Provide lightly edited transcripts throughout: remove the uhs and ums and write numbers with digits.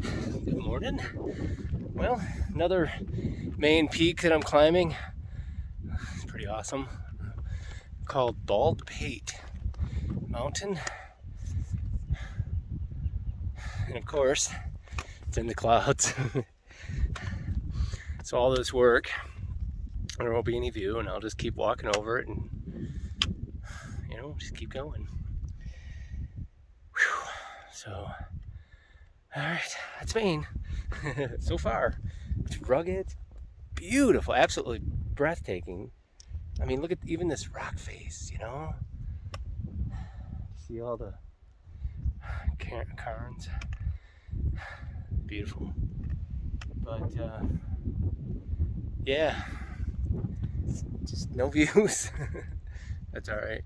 Good morning. Well, another Maine peak that I'm climbing. It's pretty awesome. Called Bald Pate Mountain. And of course, it's in the clouds. So all this work, there won't be any view, and I'll just keep walking over it and, just keep going. Whew. So, all right, that's Maine. So far. It's rugged, beautiful, absolutely breathtaking. I mean, look at even this rock face, See all the cairns. Beautiful. But, yeah, just no views. That's all right.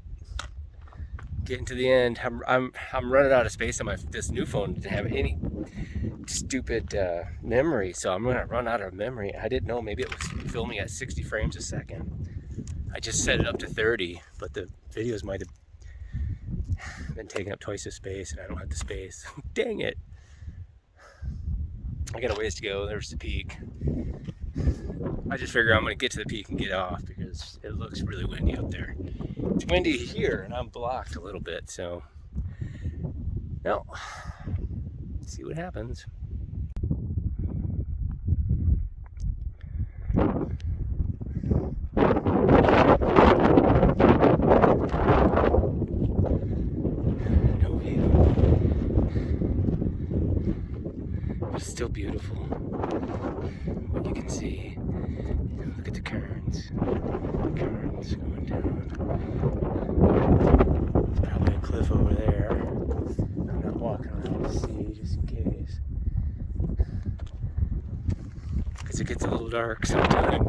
Getting to the end, I'm running out of space on this new phone to have any stupid memory, so I'm gonna run out of memory. I didn't know, maybe it was filming at 60 frames a second. I just set it up to 30, but the videos might have been taking up twice the space, and I don't have the space. Dang it. I got a ways to go. There's the peak. I just figure I'm gonna get to the peak and get off because it looks really windy up there. It's windy here and I'm blocked a little bit, so no. See what happens. No view. But it's still beautiful. What you can see. Look at the cairns. Cairns going down. There's probably a cliff over there. I'm not walking around to see just in case. Because it gets a little dark sometimes.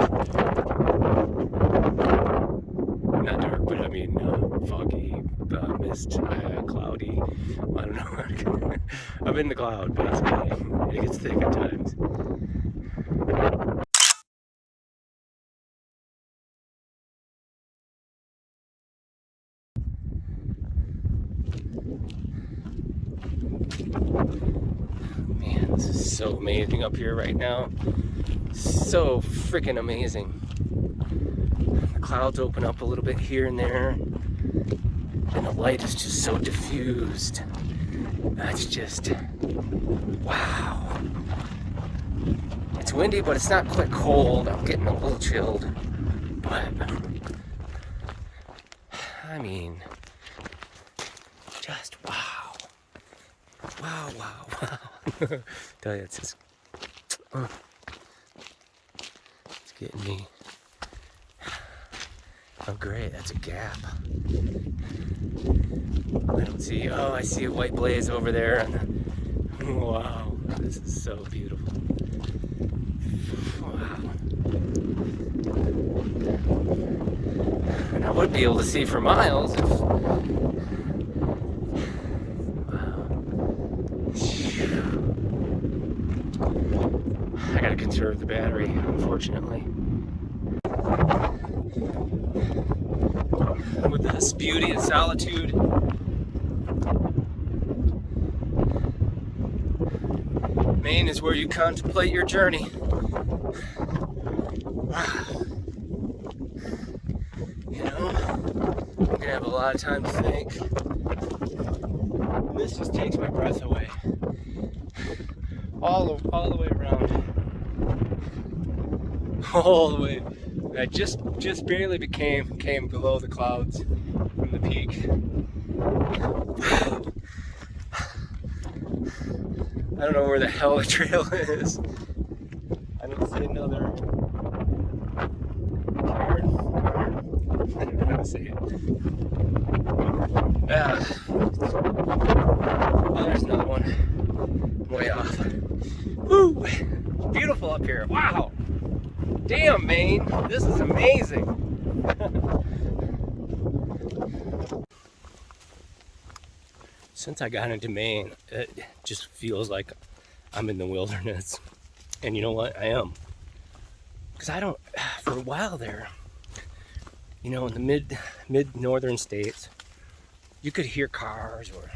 Not dark, but I mean foggy, mist, cloudy. I don't know. I'm in the cloud, basically. It gets thick at times. Man, this is so amazing up here right now. So freaking amazing. The clouds open up a little bit here and there, and the light is just so diffused. That's just, wow. It's windy, but it's not quite cold. I'm getting a little chilled, but I mean, just wow. Wow, wow, wow. Tell you, it's just, it's getting me. Oh, great, that's a gap. I don't see, I see a white blaze over there. And, wow, this is so beautiful. Wow. And I would be able to see for miles if, I gotta conserve the battery, unfortunately. With this beauty and solitude, Maine is where you contemplate your journey. I'm gonna have a lot of time to think. And this just takes my breath away. All the way around. All the way. I just barely came below the clouds from the peak. I don't know where the hell the trail is. I don't see another cairn. I don't know how to say it. Yeah. Oh, there's another one. Way off. Woo! Beautiful up here. Wow! Damn, Maine, this is amazing. Since I got into Maine, it just feels like I'm in the wilderness. And you know what? I am. Because for a while there, in the mid northern states, you could hear cars or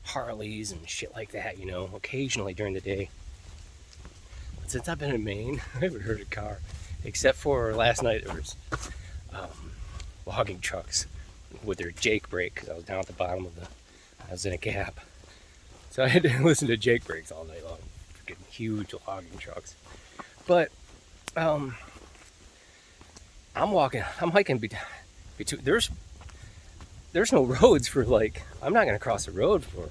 Harleys and shit like that, you know, occasionally during the day. But since I've been in Maine, I haven't heard a car, except for last night there was logging trucks with their Jake brake, because I was down at the bottom of I was in a gap. So I had to listen to Jake brakes all night long. Freaking huge logging trucks. But I'm hiking between, there's no roads for, like, I'm not gonna cross the road for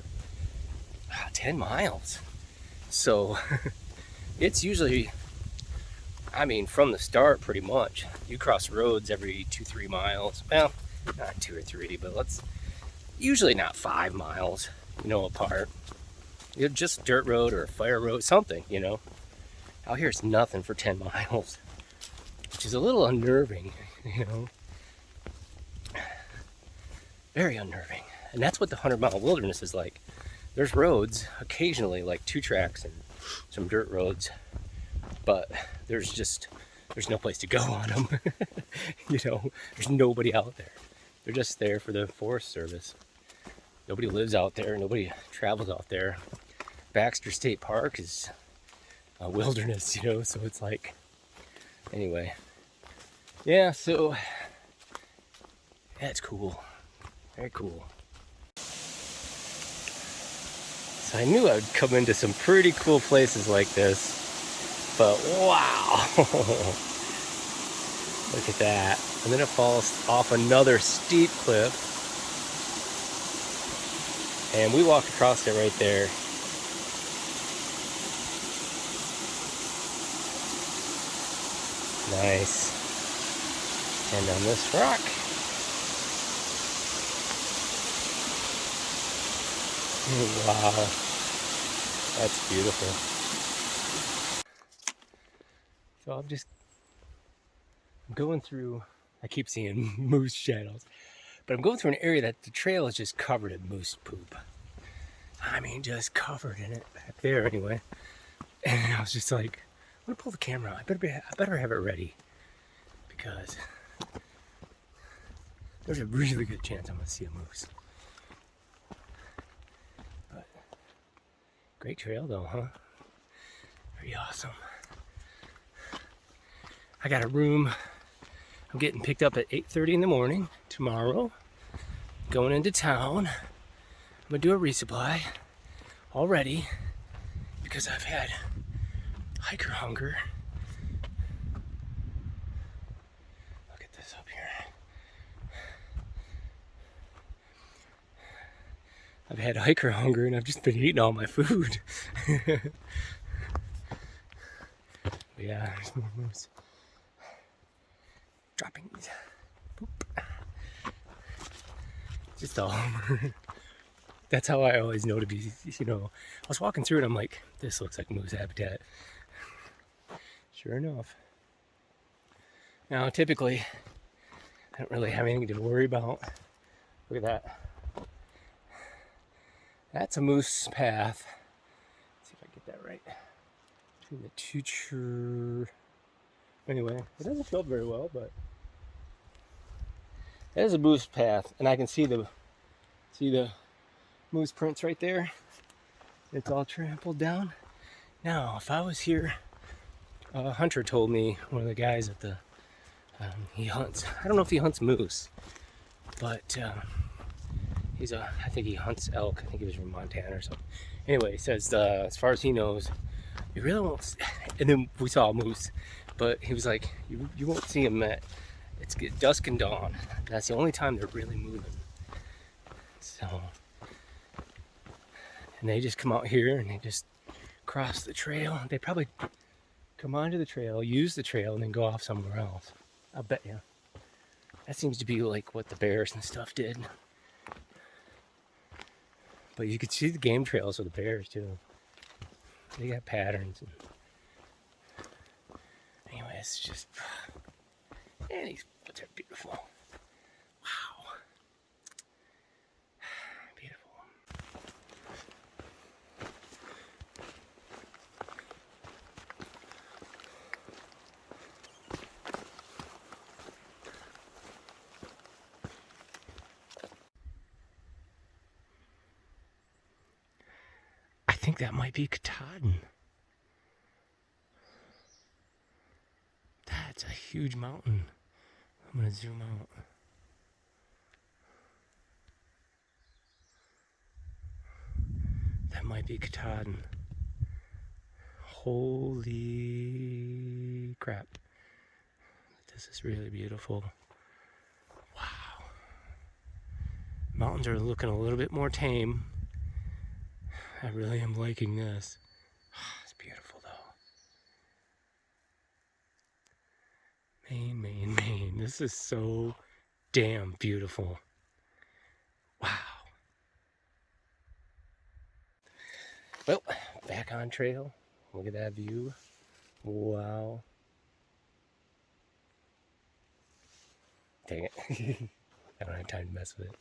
10 miles. So it's usually, I mean, from the start pretty much, you cross roads every 2-3 miles. Well, not 2 or 3, but usually not 5 miles, you know, apart. You're just dirt road or a fire road, something, you know. Out here it's nothing for 10 miles, which is a little unnerving, you know. Very unnerving. And that's what the 100-mile wilderness is like. There's roads, occasionally, like 2 tracks and some dirt roads, but there's no place to go on them. You know, there's nobody out there. They're just there for the Forest Service. Nobody lives out there. Nobody travels out there. Baxter State Park is a wilderness, you know, so it's like, anyway. Yeah, so, yeah, it's cool. Very cool. So I knew I would come into some pretty cool places like this, but wow. Look at that. And then it falls off another steep cliff. And we walked across it right there. Nice. And on this rock. Wow. That's beautiful. So I'm going through, I keep seeing moose shadows, but I'm going through an area that the trail is just covered in moose poop. I mean, just covered in it back there anyway. And I was just like, I'm gonna pull the camera out. I better have it ready, because there's a really good chance I'm gonna see a moose. But great trail though, huh? Pretty awesome. I got a room. I'm getting picked up at 8:30 in the morning tomorrow. Going into town. I'm gonna do a resupply already because I've had hiker hunger. Look at this up here. I've had hiker hunger and I've just been eating all my food. Yeah, there's more moose. Dropping poop. Just all over. That's how I always know to be, you know. I was walking through and I'm like, this looks like moose habitat. Sure enough. Now, typically, I don't really have anything to worry about. Look at that. That's a moose path. Let's see if I get that right. Between the two Anyway, it doesn't show up very well, but there's a moose path, and I can see the moose prints right there. It's all trampled down. Now, if I was here, Hunter told me, one of the guys at the he hunts. I don't know if he hunts moose, but I think he hunts elk. I think he was from Montana or something. Anyway, he says as far as he knows, you really won't. And then we saw a moose, but he was like, you won't see them at dusk and dawn. That's the only time they're really moving. So, and they just come out here and they just cross the trail. They probably come onto the trail, use the trail, and then go off somewhere else. I bet you. That seems to be like what the bears and stuff did. But you could see the game trails of the bears too. They got patterns. Anyway, it's just, and these woods are beautiful. Wow. Beautiful. think that might be Katahdin. That's a huge mountain. I'm gonna zoom out. That might be Katahdin. Holy crap. This is really beautiful. Wow. Mountains are looking a little bit more tame. I really am liking this. It's beautiful though. Maine, Maine, Maine. This is so damn beautiful. Wow. Well, back on trail. Look at that view. Wow. Dang it. I don't have time to mess with it.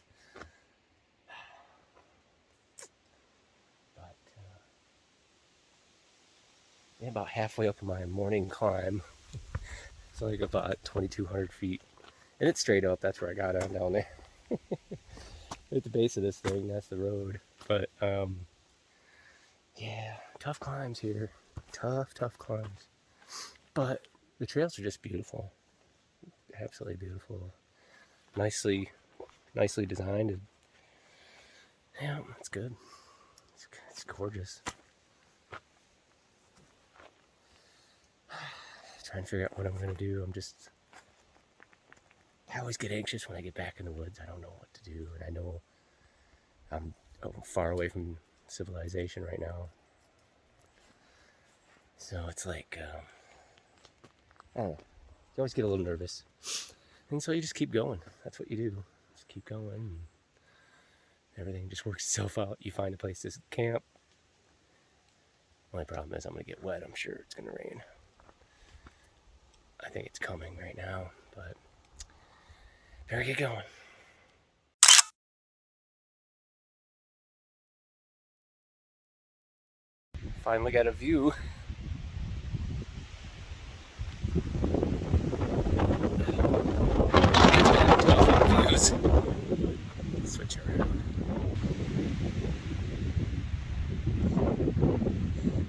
But, yeah, about halfway up my morning climb. It's like about 2,200 feet. And it's straight up. That's where I got on down there. At the base of this thing, that's the road. But, yeah, tough climbs here. Tough climbs. But the trails are just beautiful. Absolutely beautiful. Nicely designed. And yeah, it's good. It's gorgeous. Trying to figure out what I'm going to do. I always get anxious when I get back in the woods. I don't know what to do. And I know I'm far away from civilization right now. So it's like, I don't know. You always get a little nervous. And so you just keep going. That's what you do. Just keep going. And everything just works itself out. You find a place to camp. Only problem is I'm going to get wet. I'm sure it's going to rain. I think it's coming right now, but better get going. Finally got a view. Views. Switch around.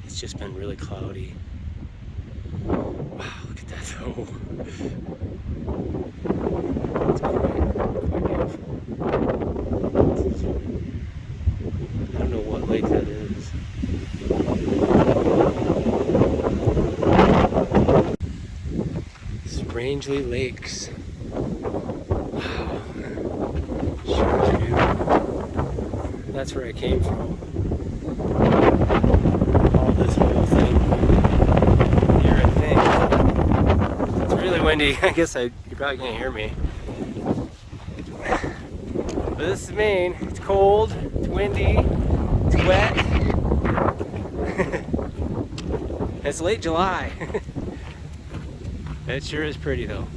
It's just been really cloudy. Wow, look at that though. It's quite beautiful. I don't know what lake that is. Rangeley Lakes. Wow. Sure do. That's where I came from. All this whole thing. Here, I think. It's really windy. I guess you probably can't hear me. But this is Maine. It's cold. It's windy. It's wet. It's late July. It sure is pretty though.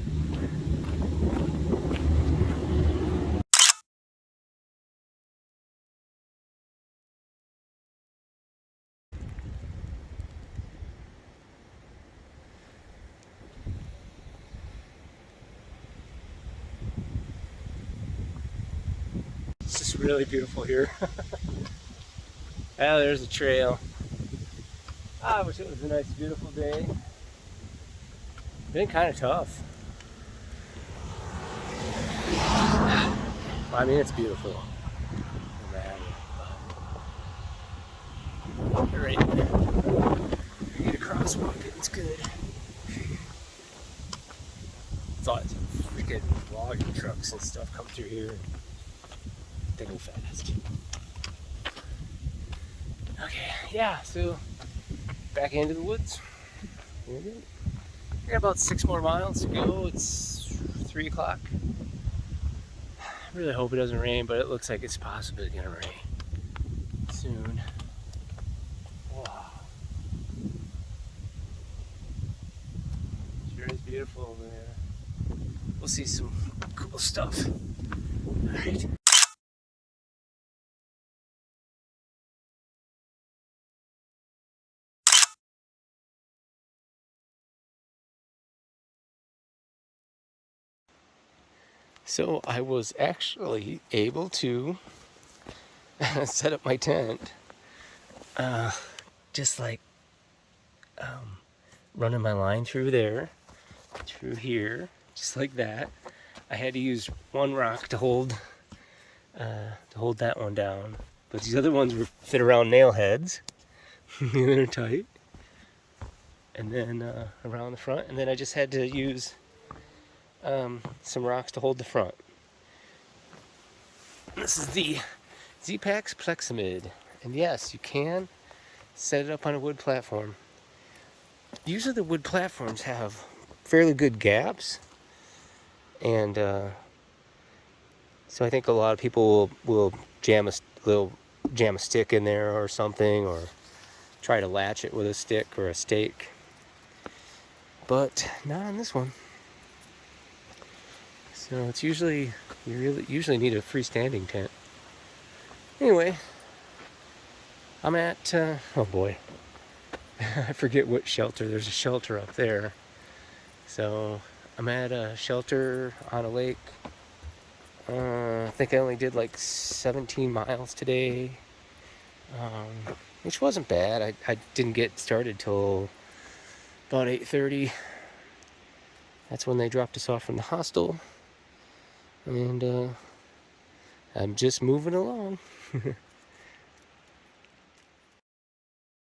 It's just really beautiful here. Ah, there's a trail. I wish it was a nice, beautiful day. Been kind of tough. Well, I mean, it's beautiful. Alright. Get a crosswalk, it's good. It's always freaking logging trucks and stuff come through here. They go fast. Okay, yeah, so back into the woods. We got about 6 more miles to go. It's 3 o'clock. I really hope it doesn't rain, but it looks like it's possibly gonna rain soon. Wow. Sure is beautiful over there. We'll see some cool stuff. Alright. So I was actually able to set up my tent just like running my line through there, through here, just like that. I had to use one rock to hold that one down, but these other ones were fit around nail heads. They're tight. And then around the front, and then I just had to use some rocks to hold the front. This is the Z-Pax Plexamid, and yes, you can set it up on a wood platform. Usually the wood platforms have fairly good gaps, and so I think a lot of people will jam a stick in there or something, or try to latch it with a stick or a stake. But not on this one. So it's usually, you usually need a freestanding tent. Anyway, I'm at, oh boy, I forget what shelter. There's a shelter up there. So I'm at a shelter on a lake. I think I only did like 17 miles today, which wasn't bad. I didn't get started till about 8:30. That's when they dropped us off from the hostel, and I'm just moving along.